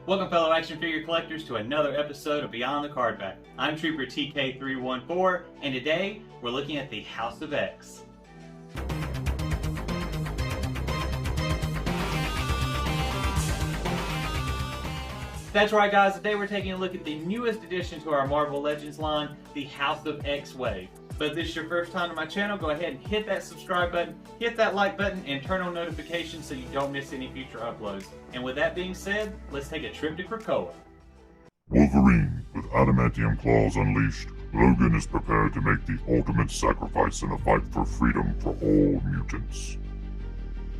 Welcome fellow action figure collectors to another episode of Beyond the Cardback. I'm Trooper TK314 and today we're looking at the House of X. That's right guys, today we're taking a look at the newest addition to our Marvel Legends line, the House of X Wave. But if this is your first time to my channel, go ahead and hit that subscribe button, hit that like button, and turn on notifications so you don't miss any future uploads. And with that being said, let's take a trip to Krakoa. Wolverine, with adamantium claws unleashed, Logan is prepared to make the ultimate sacrifice in a fight for freedom for all mutants.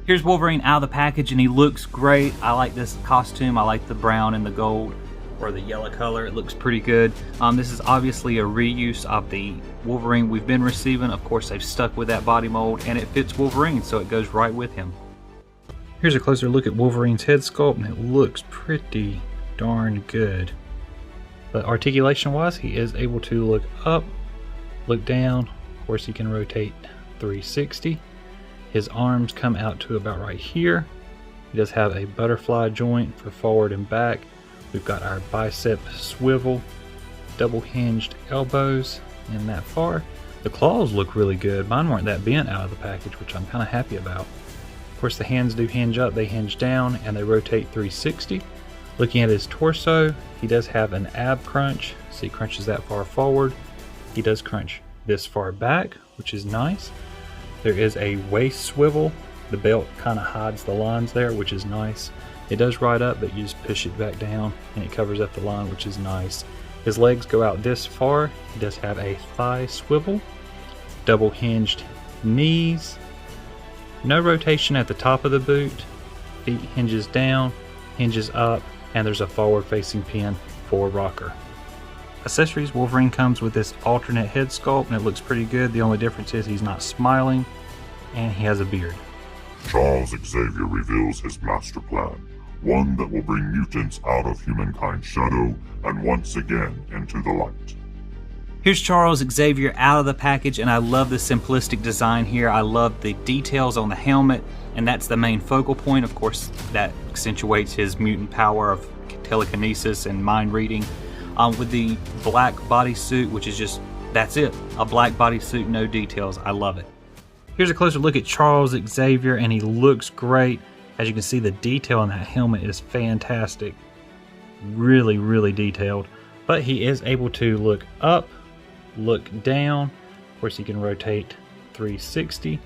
Here's Wolverine out of the package and he looks great. I like this costume, I like the brown and the gold, or the yellow color, it looks pretty good. This is obviously a reuse of the Wolverine we've been receiving. Of course they've stuck with that body mold and it fits Wolverine, so it goes right with him. Here's a closer look at Wolverine's head sculpt and it looks pretty darn good. But articulation wise, he is able to look up, look down, of course he can rotate 360. His arms come out to about right here. He does have a butterfly joint for forward and back. We've got our bicep swivel, double hinged elbows in that far. The claws look really good. Mine weren't that bent out of the package, which I'm kind of happy about. Of course the hands do hinge up, they hinge down, and they rotate 360. Looking at his torso, he does have an ab crunch, so he crunches that far forward. He does crunch this far back, which is nice. There is a waist swivel. The belt kind of hides the lines there, which is nice. It does ride up, but you just push it back down and it covers up the line, which is nice. His legs go out this far. He does have a thigh swivel, double hinged knees, no rotation at the top of the boot, feet hinges down, hinges up, and there's a forward facing pin for rocker. Accessories, Wolverine comes with this alternate head sculpt and it looks pretty good. The only difference is he's not smiling and he has a beard. Charles Xavier reveals his master plan, one that will bring mutants out of humankind's shadow and once again into the light. Here's Charles Xavier out of the package and I love the simplistic design here. I love the details on the helmet and that's the main focal point. Of course that accentuates his mutant power of telekinesis and mind reading. With the black bodysuit, which is just, that's it, a black bodysuit, no details. I love it. Here's a closer look at Charles Xavier and he looks great. As you can see, the detail on that helmet is fantastic. Really, really detailed. But he is able to look up, look down. Of course, he can rotate 360.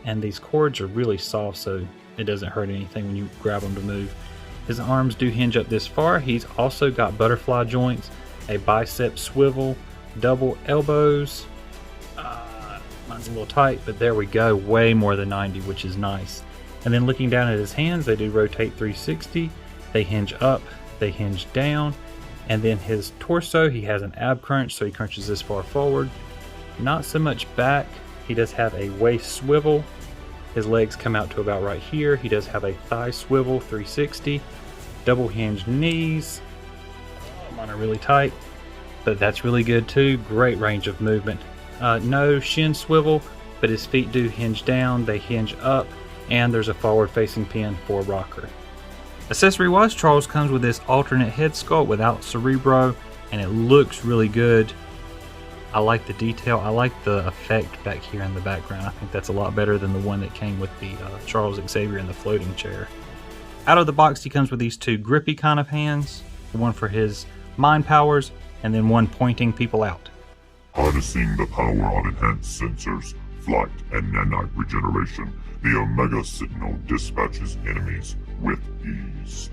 And these cords are really soft, so it doesn't hurt anything when you grab them to move. His arms do hinge up this far. He's also got butterfly joints, a bicep swivel, double elbows. Mine's a little tight, but there we go, way more than 90, which is nice. And then looking down at his hands, they do rotate 360. They hinge up, they hinge down. And then his torso, he has an ab crunch, so he crunches this far forward. Not so much back. He does have a waist swivel. His legs come out to about right here. He does have a thigh swivel, 360. Double hinged knees. Mine are really tight, but that's really good too. Great range of movement. No shin swivel, but his feet do hinge down, they hinge up, and there's a forward facing pin for rocker. Accessory wise, Charles comes with this alternate head sculpt without Cerebro, and it looks really good. I like the detail, I like the effect back here in the background. I think that's a lot better than the one that came with the Charles Xavier in the floating chair. Out of the box, he comes with these two grippy kind of hands, one for his mind powers, and then one pointing people out. Harnessing the power of enhanced sensors, flight, and nanite regeneration, the Omega Sentinel dispatches enemies with ease.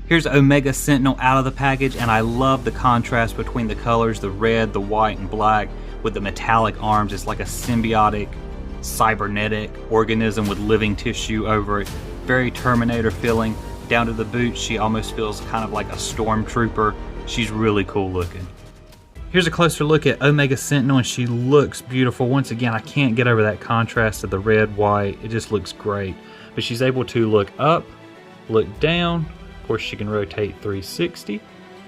Here's Omega Sentinel out of the package, and I love the contrast between the colors, the red, the white, and black, with the metallic arms. It's like a symbiotic, cybernetic organism with living tissue over it. Very Terminator feeling. Down to the boots, she almost feels kind of like a stormtrooper. She's really cool looking. Here's a closer look at Omega Sentinel and she looks beautiful. Once again, I can't get over that contrast of the red, white. It just looks great. But she's able to look up, look down. Of course, she can rotate 360.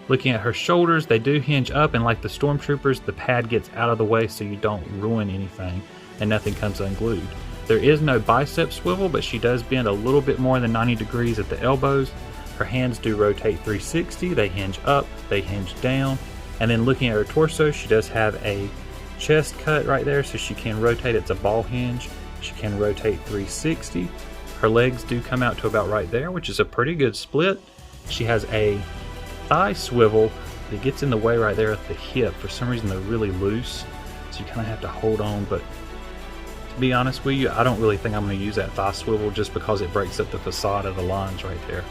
Looking at her shoulders, they do hinge up, and like the Stormtroopers, the pad gets out of the way so you don't ruin anything and nothing comes unglued. There is no bicep swivel, but she does bend a little bit more than 90 degrees at the elbows. Her hands do rotate 360, they hinge up, they hinge down. And then looking at her torso, she does have a chest cut right there, so she can rotate. It's a ball hinge. She can rotate 360. Her legs do come out to about right there, which is a pretty good split. She has a thigh swivel that gets in the way right there at the hip. For some reason they're really loose, so you kind of have to hold on. But to be honest with you, I don't really think I'm going to use that thigh swivel just because it breaks up the facade of the lines right there.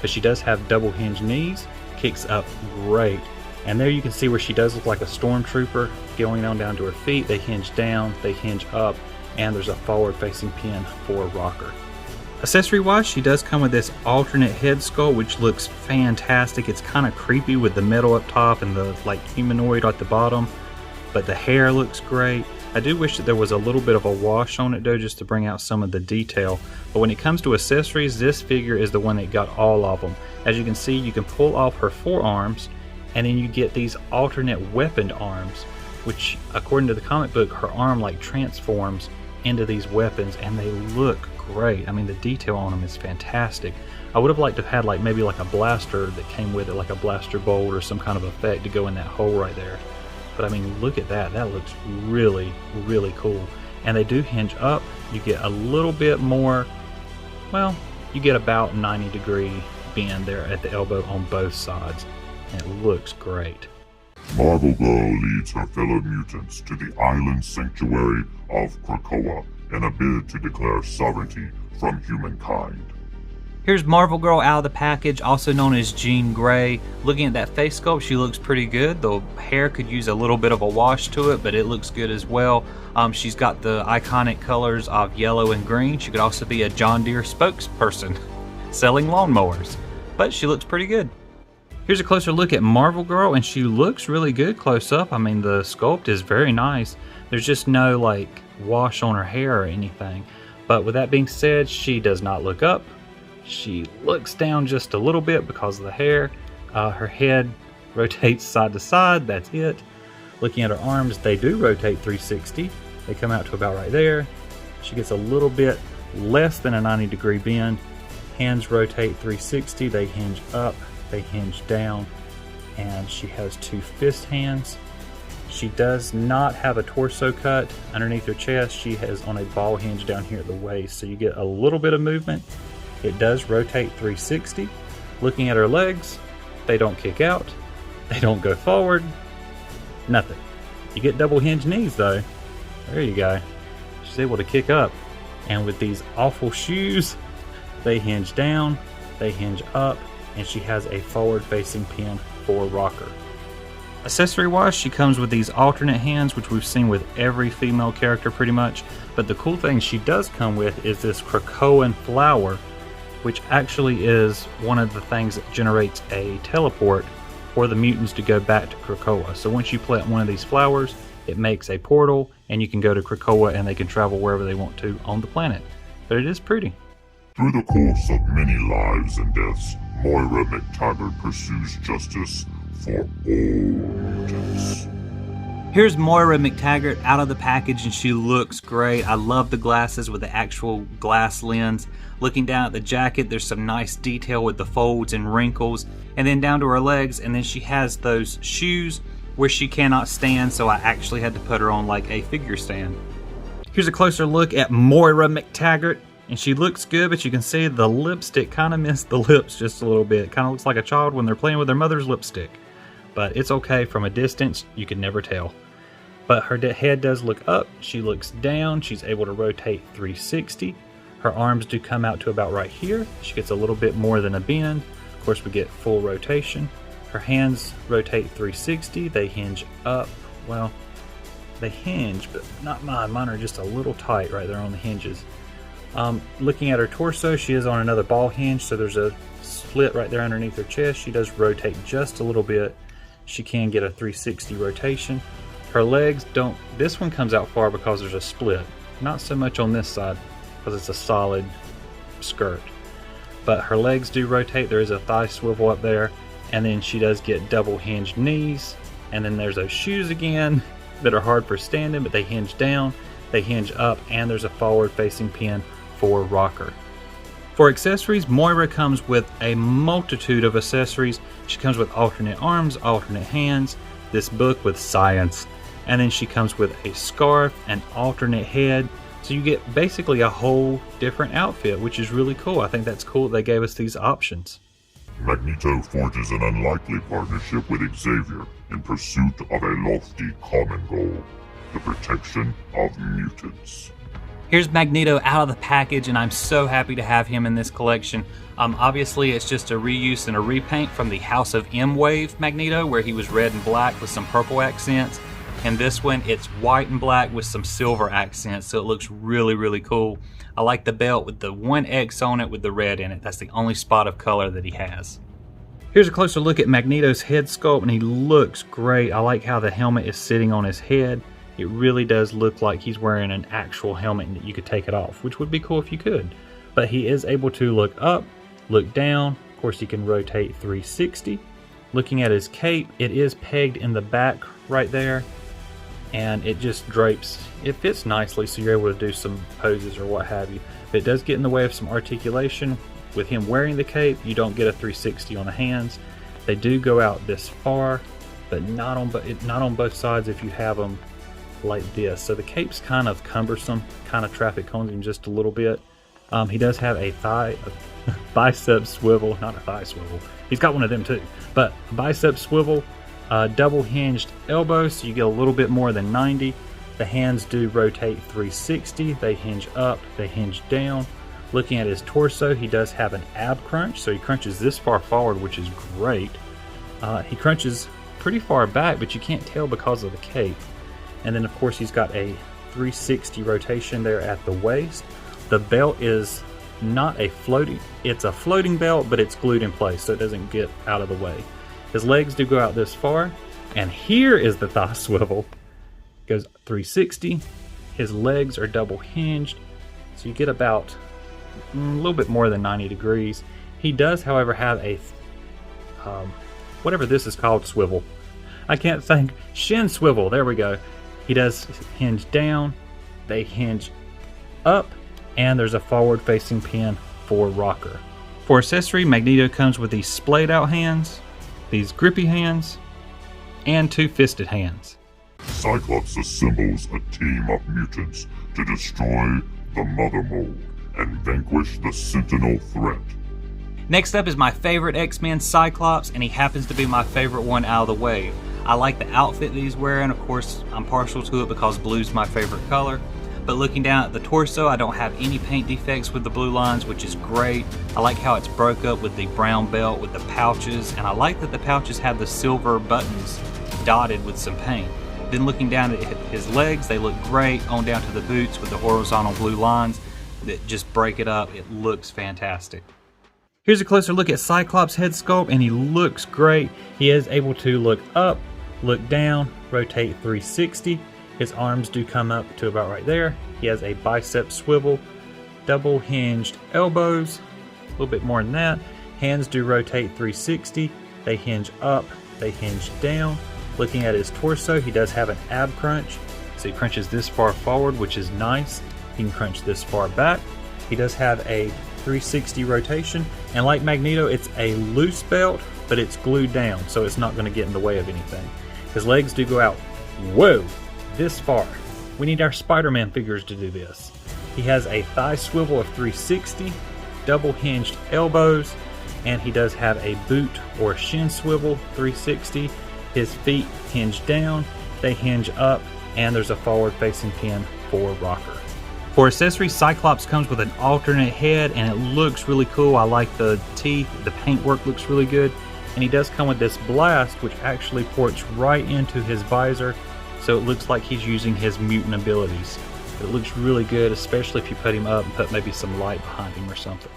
But she does have double hinge knees, kicks up great. And there you can see where she does look like a stormtrooper going on down to her feet. They hinge down, they hinge up, and there's a forward facing pin for a rocker. Accessory wise, she does come with this alternate head sculpt, which looks fantastic. It's kind of creepy with the metal up top and the like humanoid at the bottom, but the hair looks great. I do wish that there was a little bit of a wash on it though, just to bring out some of the detail. But when it comes to accessories, this figure is the one that got all of them. As you can see, you can pull off her forearms, and then you get these alternate weaponed arms, which according to the comic book, her arm like transforms into these weapons, and they look great. I mean, the detail on them is fantastic. I would have liked to have had like maybe like a blaster that came with it, like a blaster bolt or some kind of effect to go in that hole right there. But I mean, look at that. That looks really, really cool. And they do hinge up. You get a little bit more, well, you get about 90-degree bend there at the elbow on both sides. And it looks great. Marvel Girl leads her fellow mutants to the island sanctuary of Krakoa in a bid to declare sovereignty from humankind. Here's Marvel Girl out of the package, also known as Jean Grey. Looking at that face sculpt, she looks pretty good. The hair could use a little bit of a wash to it, but it looks good as well. She's got the iconic colors of yellow and green. She could also be a John Deere spokesperson selling lawnmowers, but she looks pretty good. Here's a closer look at Marvel Girl, and she looks really good close up. I mean, the sculpt is very nice. There's just no like wash on her hair or anything. But with that being said, she does not look up. She looks down just a little bit because of the hair. Her head rotates side to side, that's it. Looking at her arms, they do rotate 360. They come out to about right there. She gets a little bit less than a 90-degree bend. Hands rotate 360, they hinge up, they hinge down, and she has two fist hands. She does not have a torso cut underneath her chest. She has on a ball hinge down here at the waist, so you get a little bit of movement. It does rotate 360. Looking at her legs, they don't kick out, they don't go forward, nothing. You get double hinge knees though. There you go. She's able to kick up. And with these awful shoes, they hinge down, they hinge up, and she has a forward facing pin for rocker. Accessory wise, she comes with these alternate hands, which we've seen with every female character pretty much. But the cool thing she does come with is this Krakoan flower, which actually is one of the things that generates a teleport for the mutants to go back to Krakoa. So once you plant one of these flowers, it makes a portal and you can go to Krakoa and they can travel wherever they want to on the planet. But it is pretty. Through the course of many lives and deaths, Moira McTaggart pursues justice for all mutants. Here's Moira McTaggart out of the package, and she looks great. I love the glasses with the actual glass lens. Looking down at the jacket, there's some nice detail with the folds and wrinkles, and then down to her legs, and then she has those shoes where she cannot stand, so I actually had to put her on like a figure stand. Here's a closer look at Moira McTaggart, and she looks good, but you can see the lipstick kind of missed the lips just a little bit. It kind of looks like a child when they're playing with their mother's lipstick. But it's okay, from a distance, you can never tell. But her head does look up, she looks down, she's able to rotate 360. Her arms do come out to about right here. She gets a little bit more than a bend. Of course, we get full rotation. Her hands rotate 360, they hinge up. Well, they hinge, but not mine. Mine are just a little tight right there on the hinges. Looking at her torso, she is on another ball hinge, so there's a split right there underneath her chest. She does rotate just a little bit. She can get a 360 rotation. Her legs don't, this one comes out far because there's a split. Not so much on this side because it's a solid skirt. But her legs do rotate. There is a thigh swivel up there. And then she does get double hinged knees. And then there's those shoes again that are hard for standing, but they hinge down, they hinge up, and there's a forward facing pin for rocker. For accessories, Moira comes with a multitude of accessories. She comes with alternate arms, alternate hands, this book with science, and then she comes with a scarf, an alternate head. So you get basically a whole different outfit, which is really cool. I think that's cool they gave us these options. Magneto forges an unlikely partnership with Xavier in pursuit of a lofty common goal, the protection of mutants. Here's Magneto out of the package, and I'm so happy to have him in this collection. Obviously, it's just a reuse and a repaint from the House of M-Wave Magneto, where he was red and black with some purple accents. And this one, it's white and black with some silver accents, so it looks really, really cool. I like the belt with the 1X on it with the red in it. That's the only spot of color that he has. Here's a closer look at Magneto's head sculpt, and he looks great. I like how the helmet is sitting on his head. It really does look like he's wearing an actual helmet and that you could take it off, which would be cool if you could. But he is able to look up, look down. Of course, he can rotate 360. Looking at his cape, it is pegged in the back right there, and it just drapes. It fits nicely, so you're able to do some poses or what have you. But it does get in the way of some articulation. With him wearing the cape, you don't get a 360 on the hands. They do go out this far, but not on both sides if you have them like this. So the cape's kind of cumbersome, kind of traffic cones him just a little bit. He does have a bicep swivel, not a thigh swivel. He's got one of them too, but a bicep swivel, double hinged elbow, so you get a little bit more than 90. The hands do rotate 360. They hinge up, they hinge down. Looking at his torso, he does have an ab crunch, so he crunches this far forward, which is great. He crunches pretty far back, but you can't tell because of the cape. And then of course he's got a 360 rotation there at the waist. The belt is not a floating, it's a floating belt, but it's glued in place so it doesn't get out of the way. His legs do go out this far, and here is the thigh swivel. Goes 360. His legs are double hinged, so you get about a little bit more than 90 degrees. He does, however, have a whatever this is called, swivel. I can't think. Shin swivel. There we go. He does hinge down, they hinge up, and there's a forward-facing pin for rocker. For accessory, Magneto comes with these splayed out hands, these grippy hands, and two fisted hands. Cyclops assembles a team of mutants to destroy the Mother Mold and vanquish the Sentinel threat. Next up is my favorite X-Men, Cyclops, and he happens to be my favorite one out of the wave. I like the outfit that he's wearing. Of course, I'm partial to it because blue's my favorite color. But looking down at the torso, I don't have any paint defects with the blue lines, which is great. I like how it's broke up with the brown belt with the pouches, and I like that the pouches have the silver buttons dotted with some paint. Then looking down at his legs, they look great. On down to the boots with the horizontal blue lines that just break it up. It looks fantastic. Here's a closer look at Cyclops' head sculpt, and he looks great. He is able to look up, look down, rotate 360. His arms do come up to about right there. He has a bicep swivel, double hinged elbows, a little bit more than that. Hands do rotate 360. They hinge up, they hinge down. Looking at his torso, he does have an ab crunch. So he crunches this far forward, which is nice. He can crunch this far back. He does have a 360 rotation. And like Magneto, it's a loose belt, but it's glued down, so it's not going to get in the way of anything. His legs do go out, whoa, this far. We need our Spider-Man figures to do this. He has a thigh swivel of 360, double hinged elbows, and he does have a boot or shin swivel 360. His feet hinge down, they hinge up, and there's a forward facing pin for rocker. For accessories, Cyclops comes with an alternate head, and it looks really cool. I like the teeth, the paintwork looks really good. And he does come with this blast, which actually ports right into his visor, so it looks like he's using his mutant abilities. It looks really good, especially if you put him up and put maybe some light behind him or something.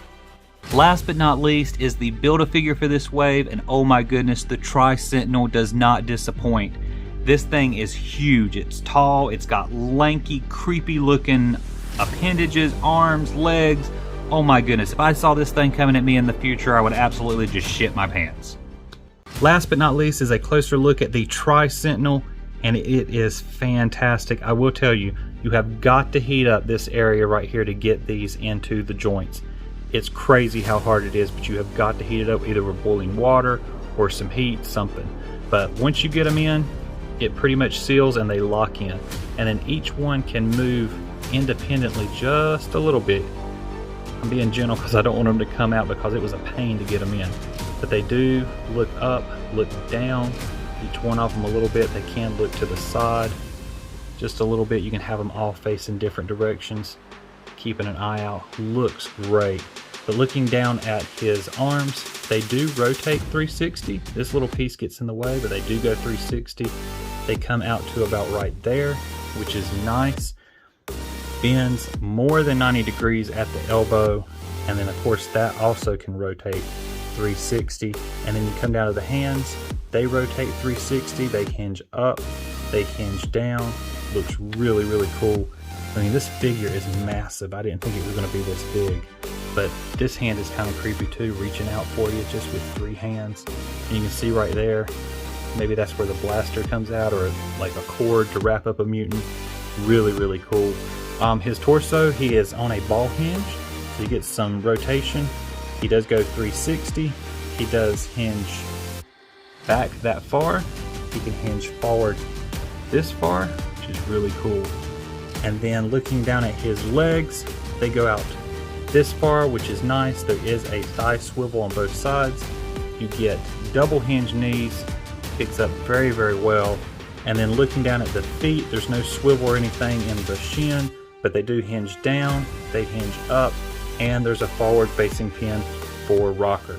Last but not least is the Build-A-Figure for this wave, and oh my goodness, the Tri-Sentinel does not disappoint. This thing is huge. It's tall, it's got lanky, creepy looking appendages, arms, legs. Oh my goodness, if I saw this thing coming at me in the future, I would absolutely just shit my pants. Last but not least is a closer look at the Tri-Sentinel, and it is fantastic. I will tell you, you have got to heat up this area right here to get these into the joints. It's crazy how hard it is, but you have got to heat it up either with boiling water or some heat, something. But once you get them in, it pretty much seals and they lock in. And then each one can move independently just a little bit. I'm being gentle because I don't want them to come out because it was a pain to get them in. But they do look up, look down, each one of them a little bit. They can look to the side just a little bit. You can have them all facing different directions. Keeping an eye out. Looks great. But looking down at his arms, they do rotate 360. This little piece gets in the way, but they do go 360. They come out to about right there, which is nice. Bends more than 90 degrees at the elbow, and then of course that also can rotate 360. And then you come down to the hands, they rotate 360. They hinge up, they hinge down. Looks really, really cool. I mean, this figure is massive. I didn't think it was going to be this big. But this hand is kind of creepy too, reaching out for you just with 3 hands. And you can see right there, maybe that's where the blaster comes out, or like a cord to wrap up a mutant. Really, really cool. His torso, he is on a ball hinge, so you get some rotation. He does go 360. He does hinge back that far. He can hinge forward this far, which is really cool. And then looking down at his legs, they go out this far, which is nice. There is a thigh swivel on both sides. You get double hinge knees, picks up very, very well. And then looking down at the feet, there's no swivel or anything in the shin, but they do hinge down, they hinge up, and there's a forward facing pin for rocker.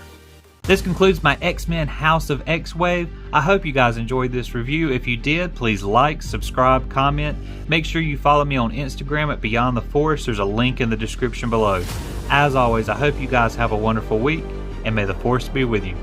This concludes my X-Men House of X-Wave. I hope you guys enjoyed this review. If you did, please like, subscribe, comment. Make sure you follow me on Instagram at Beyond the Force. There's a link in the description below. As always, I hope you guys have a wonderful week, and may the Force be with you.